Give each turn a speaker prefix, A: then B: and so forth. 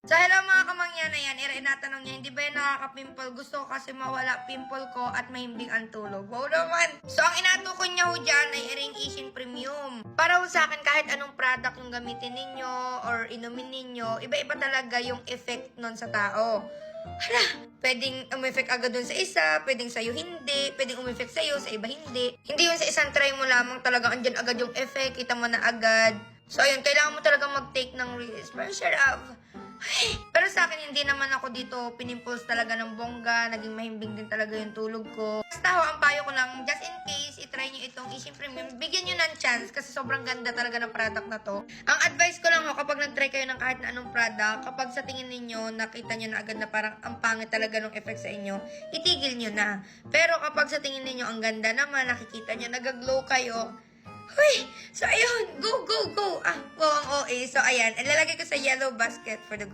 A: So, hello mga kamangyan na yan. Natanong niya, hindi ba yan nakaka-pimple? Gusto ko kasi mawala pimple ko at mahimbing ang tulog. Wow naman! So, ang inatukon niya ho dyan ay Ering Asian Premium. Para ho sa akin, kahit anong product yung gamitin ninyo or inumin ninyo, iba-iba talaga yung effect nun sa tao. Hala, pwedeng umeffect agad dun sa isa, pwedeng sa'yo hindi, pwedeng umeffect sa'yo, sa iba hindi. Hindi yun sa isang try mo lamang talaga, andyan agad yung effect, kita mo na agad. So, ayun, kailangan mo talaga mag-take ng risk. Pero, share up. Pero sa akin, hindi naman ako dito pinimpulse talaga ng bongga. Naging mahimbing din talaga yung tulog ko. Basta ho, ang payo ko lang, just in case, itry nyo itong Asian Premium, bigyan nyo ng chance kasi sobrang ganda talaga ng product na to. Ang advice ko lang ho, kapag nag-try kayo ng kahit na anong product, kapag sa tingin ninyo, nakita nyo na agad na parang ang pangit talaga ng effect sa inyo, itigil nyo na. Pero kapag sa tingin ninyo, ang ganda naman, nakikita nyo, nag-glow kayo, huy! So, ayun, go, go, go! Ah, wow, ang OA. So, ayan, ilalagay ko sa yellow basket for the